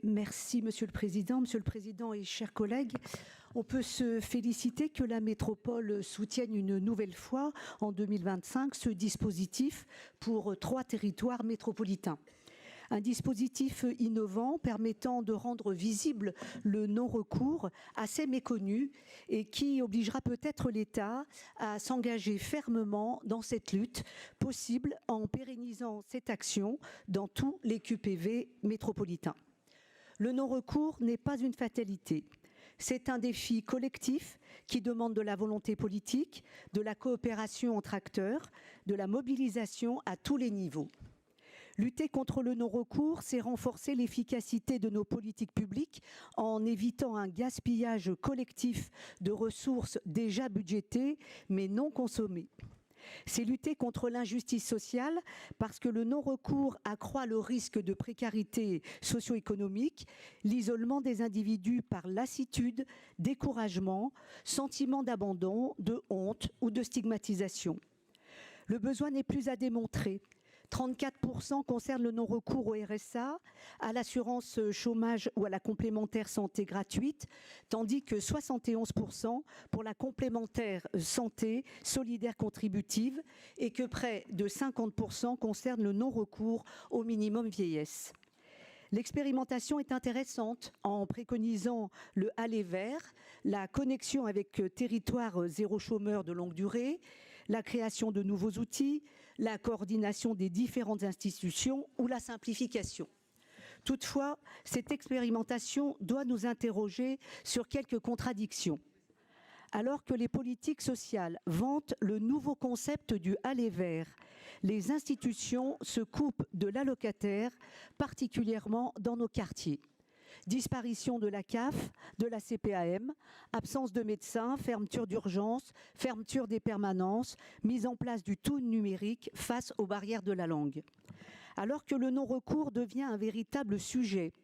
Merci Monsieur le Président et chers collègues. On peut se féliciter que la métropole soutienne une nouvelle fois en 2025 ce dispositif pour 3 territoires métropolitains. Un dispositif innovant permettant de rendre visible le non-recours assez méconnu et qui obligera peut-être l'État à s'engager fermement dans cette lutte possible en pérennisant cette action dans tous les QPV métropolitains. Le non-recours n'est pas une fatalité. C'est un défi collectif qui demande de la volonté politique, de la coopération entre acteurs, de la mobilisation à tous les niveaux. Lutter contre le non-recours, c'est renforcer l'efficacité de nos politiques publiques en évitant un gaspillage collectif de ressources déjà budgétées mais non consommées. C'est lutter contre l'injustice sociale parce que le non-recours accroît le risque de précarité socio-économique, l'isolement des individus par lassitude, découragement, sentiment d'abandon, de honte ou de stigmatisation. Le besoin n'est plus à démontrer. 34% concernent le non-recours au RSA, à l'assurance chômage ou à la complémentaire santé gratuite, tandis que 71% pour la complémentaire santé solidaire contributive et que près de 50% concernent le non-recours au minimum vieillesse. L'expérimentation est intéressante en préconisant le aller vers, la connexion avec territoire zéro chômeur de longue durée, la création de nouveaux outils, la coordination des différentes institutions ou la simplification. Toutefois, cette expérimentation doit nous interroger sur quelques contradictions. Alors que les politiques sociales vantent le nouveau concept du aller vers, les institutions se coupent de l'allocataire, particulièrement dans nos quartiers. Disparition de la CAF, de la CPAM, absence de médecins, fermeture d'urgence, fermeture des permanences, mise en place du tout numérique face aux barrières de la langue. Alors que le non-recours devient un véritable sujet,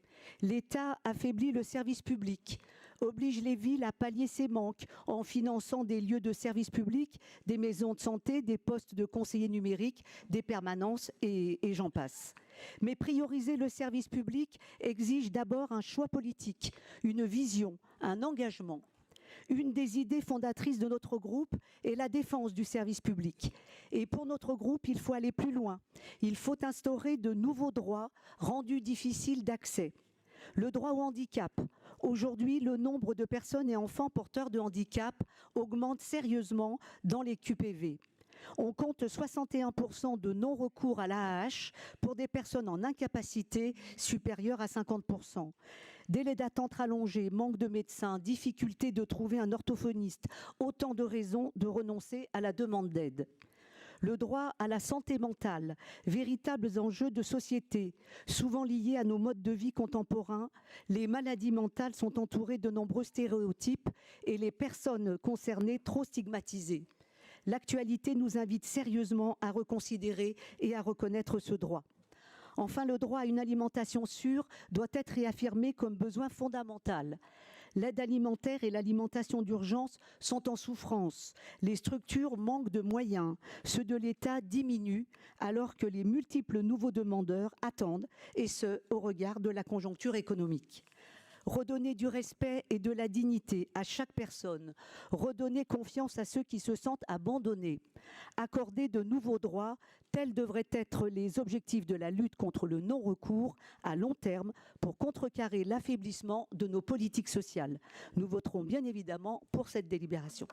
l'État affaiblit le service public, oblige les villes à pallier ces manques en finançant des lieux de service public, des maisons de santé, des postes de conseillers numériques, des permanences et j'en passe. Mais prioriser le service public exige d'abord un choix politique, une vision, un engagement. Une des idées fondatrices de notre groupe est la défense du service public. Et pour notre groupe, il faut aller plus loin. Il faut instaurer de nouveaux droits rendus difficiles d'accès. Le droit au handicap. Aujourd'hui, le nombre de personnes et enfants porteurs de handicap augmente sérieusement dans les QPV. On compte 61% de non-recours à l'AAH pour des personnes en incapacité supérieure à 50%. Délai d'attente rallongé, manque de médecins, difficulté de trouver un orthophoniste, autant de raisons de renoncer à la demande d'aide. Le droit à la santé mentale, véritables enjeux de société, souvent liés à nos modes de vie contemporains, les maladies mentales sont entourées de nombreux stéréotypes et les personnes concernées trop stigmatisées. L'actualité nous invite sérieusement à reconsidérer et à reconnaître ce droit. Enfin, le droit à une alimentation sûre doit être réaffirmé comme besoin fondamental. L'aide alimentaire et l'alimentation d'urgence sont en souffrance. Les structures manquent de moyens. Ceux de l'État diminuent alors que les multiples nouveaux demandeurs attendent, et ce, au regard de la conjoncture économique. Redonner du respect et de la dignité à chaque personne, redonner confiance à ceux qui se sentent abandonnés, accorder de nouveaux droits, tels devraient être les objectifs de la lutte contre le non-recours à long terme pour contrecarrer l'affaiblissement de nos politiques sociales. Nous voterons bien évidemment pour cette délibération.